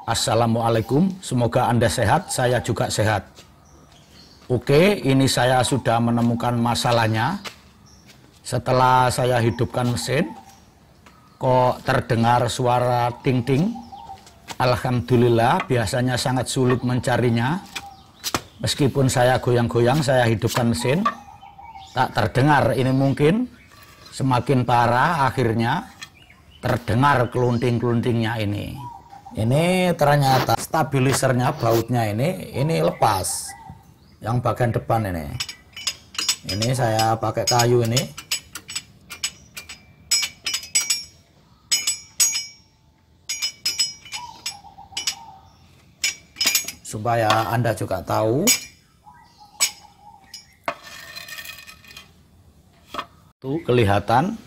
Assalamualaikum, semoga Anda sehat, saya juga sehat. Oke, ini saya sudah menemukan masalahnya. Setelah saya hidupkan mesin, kok terdengar suara ting-ting. Alhamdulillah, biasanya sangat sulit mencarinya. Meskipun saya goyang-goyang, saya hidupkan mesin, tak terdengar. Ini mungkin semakin parah, akhirnya terdengar kelunting-keluntingnya ini. Ini ternyata stabilisernya, bautnya ini lepas. Yang bagian depan ini. Ini saya pakai kayu ini. Supaya Anda juga tahu. Tuh kelihatan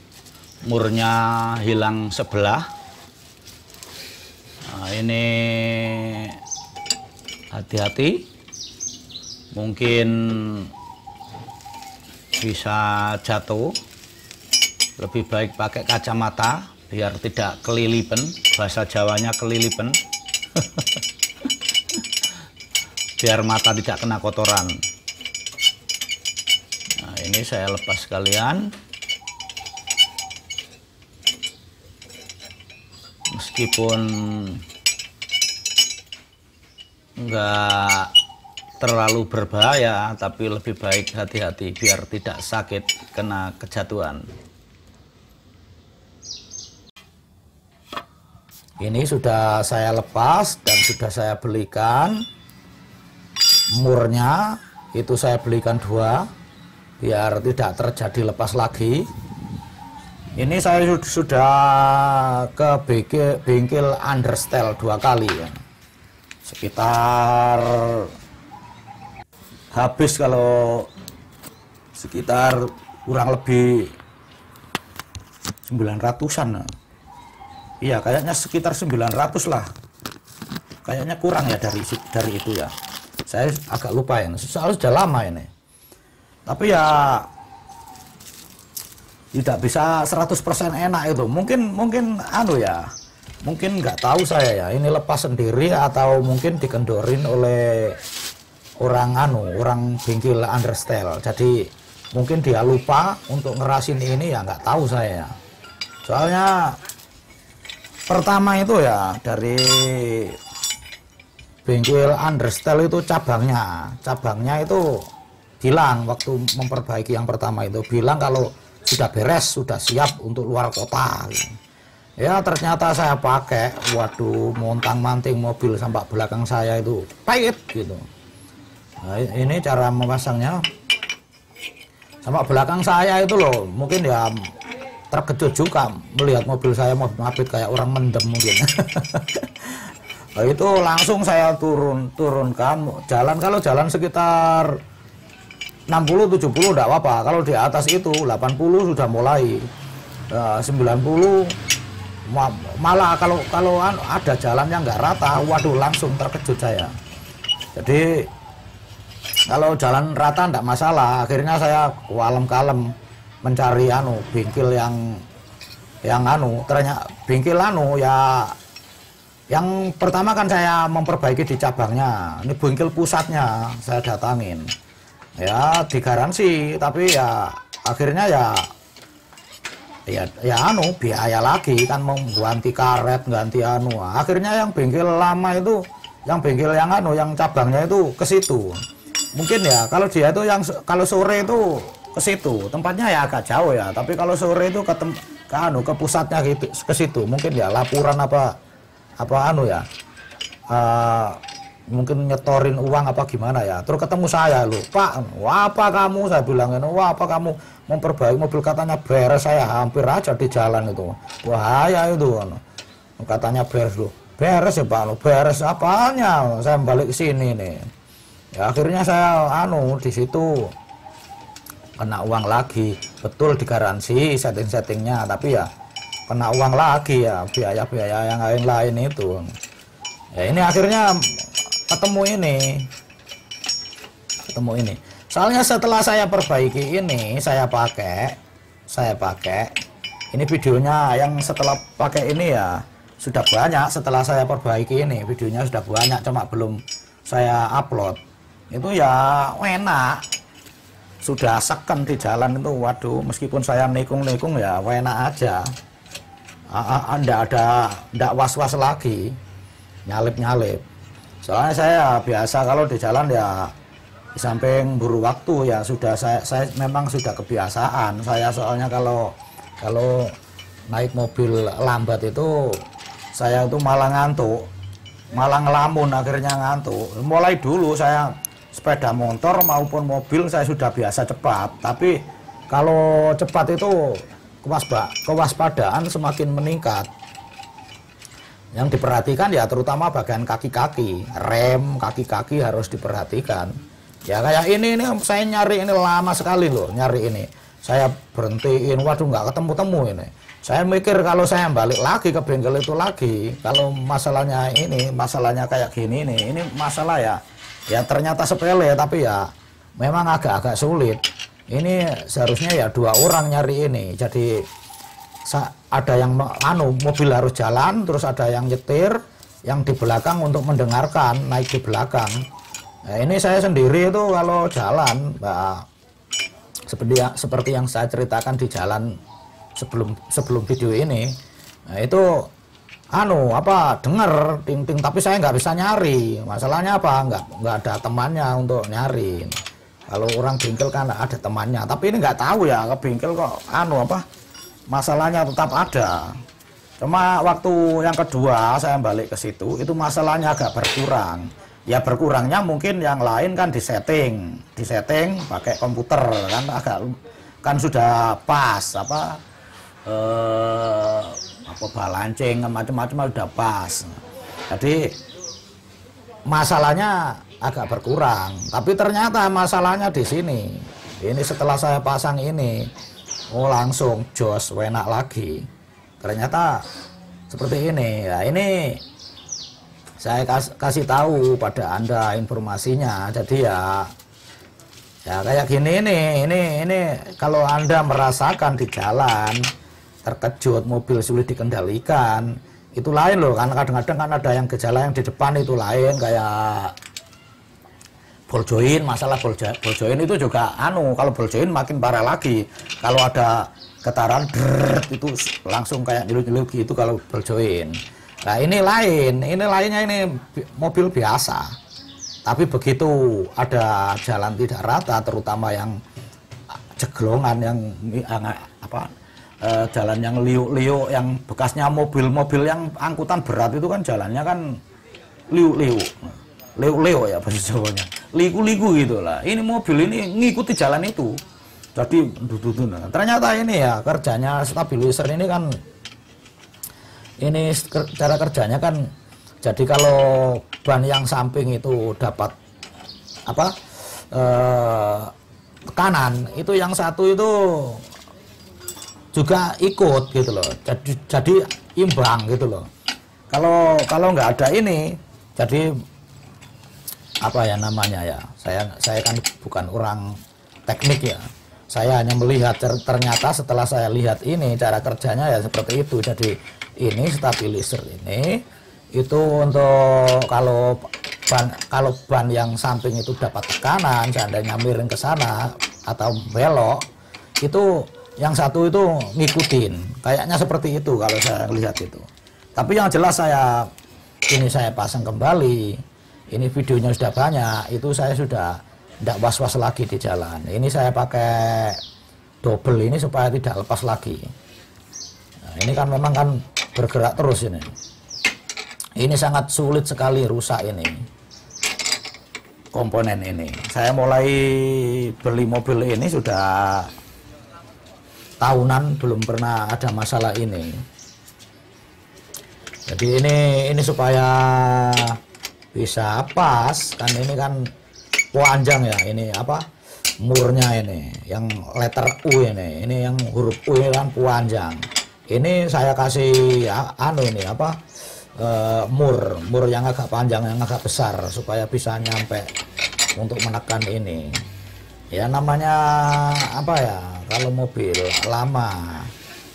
murnya hilang sebelah. Nah, ini hati-hati, mungkin bisa jatuh. Lebih baik pakai kacamata biar tidak kelilipan, bahasa Jawanya kelilipan. Biar mata tidak kena kotoran. Nah, ini saya lepas sekalian. Meskipun enggak terlalu berbahaya, tapi lebih baik hati-hati biar tidak sakit kena kejatuhan. Ini sudah saya lepas dan sudah saya belikan murnya, itu saya belikan 2 biar tidak terjadi lepas lagi. Ini saya sudah ke bengkel Understyle 2 kali ya. Sekitar habis kalau sekitar kurang lebih 900-an. Iya, kayaknya sekitar 900 lah. Kayaknya kurang ya dari itu ya. Saya agak lupa ya. Soalnya sudah lama ini. Tapi ya tidak bisa 100% enak itu. Mungkin anu ya. Mungkin nggak tahu saya ya. Ini lepas sendiri atau mungkin dikendorin oleh orang bengkel Understyle. Jadi mungkin dia lupa untuk ngerasin ini ya, nggak tahu saya ya. Soalnya pertama itu ya dari bengkel Understyle itu cabangnya itu bilang waktu memperbaiki yang pertama itu bilang kalau sudah beres, sudah siap untuk luar kota. Ya ternyata saya pakai, waduh, montang-manting mobil sampai belakang saya itu pahit gitu. Nah, ini cara memasangnya. Sampai belakang saya itu loh, mungkin ya terkejut juga melihat mobil saya mau ngapit kayak orang mendem mungkin. Nah, itu langsung saya turunkan jalan. Kalau jalan sekitar 60-70 enggak apa-apa. Kalau di atas itu 80 sudah mulai. 90 malah kalau ada jalan yang nggak rata, waduh, langsung terkejut saya. Jadi kalau jalan rata enggak masalah. Akhirnya saya kalem-kalem mencari bengkel yang ternyata bengkel ya. Yang pertama kan saya memperbaiki di cabangnya. Ini bengkel pusatnya saya datangin. Ya digaransi, tapi ya akhirnya biaya lagi kan, mau ganti karet, ganti akhirnya yang bengkel lama itu, yang bengkel yang cabangnya itu ke situ. Mungkin ya kalau dia itu kalau sore itu ke situ, tempatnya ya agak jauh ya, tapi kalau sore itu ke pusatnya gitu, ke situ. Mungkin ya laporan apa ya. Mungkin nyetorin uang apa gimana ya. Terus ketemu saya, loh, Pak, wah apa kamu, saya bilangin, wah apa kamu memperbaiki mobil, katanya beres. Saya hampir aja di jalan itu, bahaya itu katanya beres. Loh, beres ya Pak, beres apanya, saya balik ke sini nih ya. Akhirnya saya di situ kena uang lagi. Betul digaransi setting-settingnya, tapi ya kena uang lagi ya, biaya-biaya yang lain-lain itu ya. Ini akhirnya ketemu ini. Soalnya setelah saya perbaiki ini, saya pakai ini videonya yang setelah pakai ini ya. sudah banyak setelah saya perbaiki ini, videonya sudah banyak, cuma belum saya upload. Itu ya enak, sudah seken di jalan itu, waduh, meskipun saya nikung-nikung ya enak aja. Ndak was-was lagi, nyalip-nyalip. Soalnya saya biasa kalau di jalan ya di samping buru waktu ya sudah saya memang sudah kebiasaan. Saya soalnya kalau naik mobil lambat itu saya itu malah ngantuk, malah ngelamun, akhirnya ngantuk. Mulai dulu saya sepeda motor maupun mobil saya sudah biasa cepat, tapi kalau cepat itu kewaspadaan semakin meningkat. Yang diperhatikan ya terutama bagian kaki-kaki, rem, kaki-kaki harus diperhatikan. Ya kayak ini saya nyari ini lama sekali loh, nyari ini. Saya berhentiin, waduh nggak ketemu-temu ini. Saya mikir kalau saya balik lagi ke bengkel itu lagi, kalau masalahnya kayak gini nih, ini masalah ya ternyata sepele tapi ya memang agak-agak sulit. Ini seharusnya ya 2 orang nyari ini. Jadi ada yang mobil harus jalan, terus ada yang nyetir, yang di belakang untuk mendengarkan, naik di belakang. Nah, ini saya sendiri itu kalau jalan, seperti yang saya ceritakan di jalan sebelum video ini, nah itu denger ting-ting, tapi saya nggak bisa nyari. Masalahnya apa? Nggak ada temannya untuk nyari. Kalau orang bengkel kan ada temannya, tapi ini nggak tahu ya, ke bengkel kok masalahnya tetap ada. Cuma waktu yang kedua saya balik ke situ, itu masalahnya agak berkurang. Ya berkurangnya mungkin yang lain kan disetting pakai komputer kan sudah pas balancing macam-macam udah pas. Jadi masalahnya agak berkurang, tapi ternyata masalahnya di sini. Ini setelah saya pasang ini, langsung jos enak lagi. Ternyata seperti ini. Ya ini saya kasih tahu pada Anda informasinya. Jadi ya kayak gini ini kalau Anda merasakan di jalan terkejut, mobil sulit dikendalikan, itu lain loh, kan kadang-kadang kan ada yang gejala yang di depan itu lain, kayak ball joint. Masalah ball joint itu juga kalau ball joint makin parah lagi. Kalau ada getaran itu langsung kayak nyelut-nyelut gitu kalau ball joint. Nah ini lainnya ini mobil biasa, tapi begitu ada jalan tidak rata, terutama yang jeglongan, yang jalan yang liuk-liuk, yang bekasnya mobil-mobil yang angkutan berat itu kan jalannya kan liuk-liuk ya bahasa Jawanya, liku-liku gitulah. Ini mobil ini ngikuti jalan itu, jadi ternyata ini ya kerjanya stabilizer ini kan. Ini cara kerjanya kan, jadi kalau ban yang samping itu dapat tekanan, itu yang satu itu juga ikut gitu loh, jadi imbang gitu loh. Kalau nggak ada ini, jadi saya kan bukan orang teknik ya, saya hanya melihat. Ternyata setelah saya lihat ini cara kerjanya ya seperti itu. Jadi ini stabilizer ini itu untuk kalau ban yang samping itu dapat tekanan, seandainya miring ke sana atau belok, itu yang satu itu ngikutin, kayaknya seperti itu kalau saya lihat itu. Tapi yang jelas saya pasang kembali, ini videonya sudah banyak, itu saya sudah tidak was-was lagi di jalan. Ini saya pakai double ini supaya tidak lepas lagi. Nah, ini kan memang kan bergerak terus ini. Ini sangat sulit sekali rusak ini komponen ini. Saya mulai beli mobil ini sudah tahunan, belum pernah ada masalah ini. Jadi ini supaya bisa pas kan, ini kan panjang ya, ini murnya ini yang letter U ini yang huruf U ini kan panjang. Ini saya kasih mur yang agak panjang, yang agak besar, supaya bisa nyampe untuk menekan ini. Ya namanya kalau mobil lama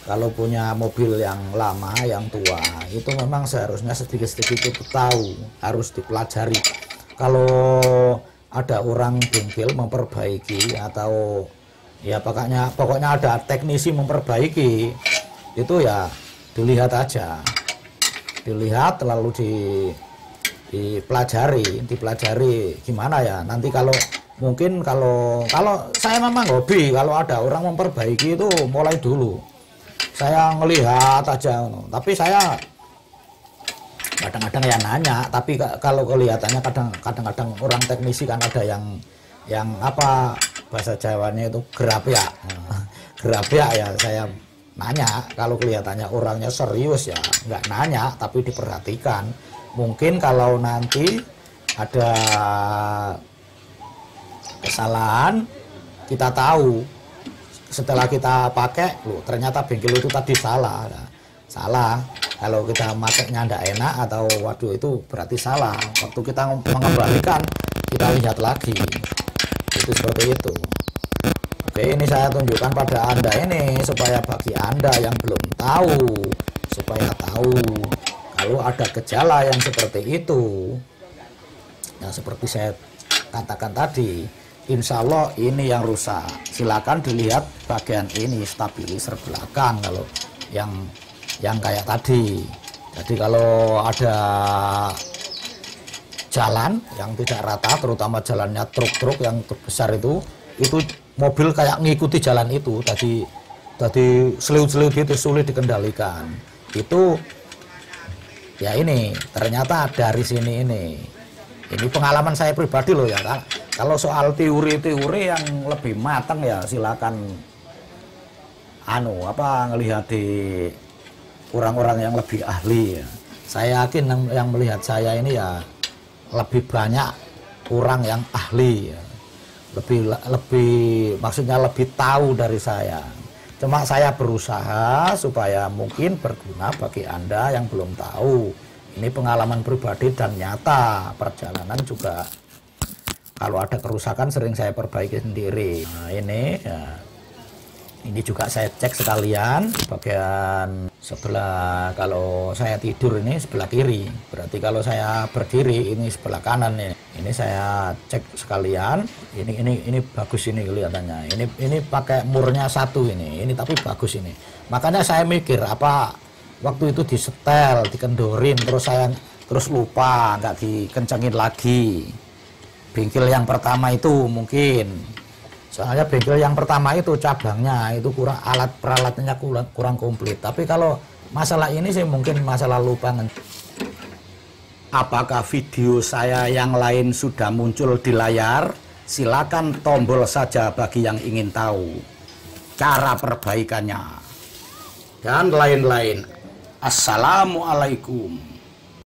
kalau punya mobil yang lama, yang tua, itu memang seharusnya sedikit-sedikit itu tahu, harus dipelajari. Kalau ada orang bengkel memperbaiki atau ya pokoknya ada teknisi memperbaiki, itu ya dilihat aja, dilihat lalu dipelajari gimana ya. Nanti kalau mungkin kalau saya memang hobi, kalau ada orang memperbaiki itu mulai dulu saya ngelihat aja, tapi saya kadang-kadang ya nanya, tapi kalau kelihatannya kadang-kadang orang teknisi kan ada yang apa bahasa Jawanya itu gerabyak ya, saya nanya. Kalau kelihatannya orangnya serius ya nggak nanya, tapi diperhatikan. Mungkin kalau nanti ada kesalahan kita tahu setelah kita pakai, loh ternyata bengkel itu tadi salah. Kalau kita makainya ndak enak atau waduh itu berarti salah. Waktu kita mengembalikan kita lihat lagi, itu seperti itu. Oke, ini saya tunjukkan pada Anda ini supaya bagi Anda yang belum tahu, supaya tahu kalau ada gejala yang seperti itu. Nah, seperti saya katakan tadi, insya Allah ini yang rusak. Silakan dilihat bagian ini, stabilizer belakang kalau yang kayak tadi. Jadi kalau ada jalan yang tidak rata, terutama jalannya truk-truk yang besar itu mobil kayak ngikuti jalan itu, tadi seliut-seliut gitu, sulit dikendalikan. Itu ya ini ternyata dari sini ini pengalaman saya pribadi loh ya. Kalau soal teori-teori yang lebih matang ya silakan ngelihat di orang-orang yang lebih ahli ya. Saya yakin yang melihat saya ini ya lebih banyak orang yang ahli ya. Lebih maksudnya lebih tahu dari saya. Cuma saya berusaha supaya mungkin berguna bagi Anda yang belum tahu. Ini pengalaman pribadi dan nyata. Perjalanan juga kalau ada kerusakan sering saya perbaiki sendiri. Nah ini juga saya cek sekalian bagian sebelah. Kalau saya tidur ini sebelah kiri, berarti kalau saya berdiri ini sebelah kanan nih. Ini saya cek sekalian. Ini bagus ini kelihatannya. Ini pakai murnya 1 ini tapi bagus ini. Makanya saya mikir apa waktu itu disetel, dikendorin, terus lupa, nggak dikencengin lagi. Bengkel yang pertama itu mungkin, soalnya bengkel yang pertama itu cabangnya itu kurang, alat peralatannya kurang komplit. Tapi kalau masalah ini sih mungkin masalah lupa. Apakah video saya yang lain sudah muncul di layar? Silakan tombol saja bagi yang ingin tahu cara perbaikannya dan lain-lain. Assalamualaikum.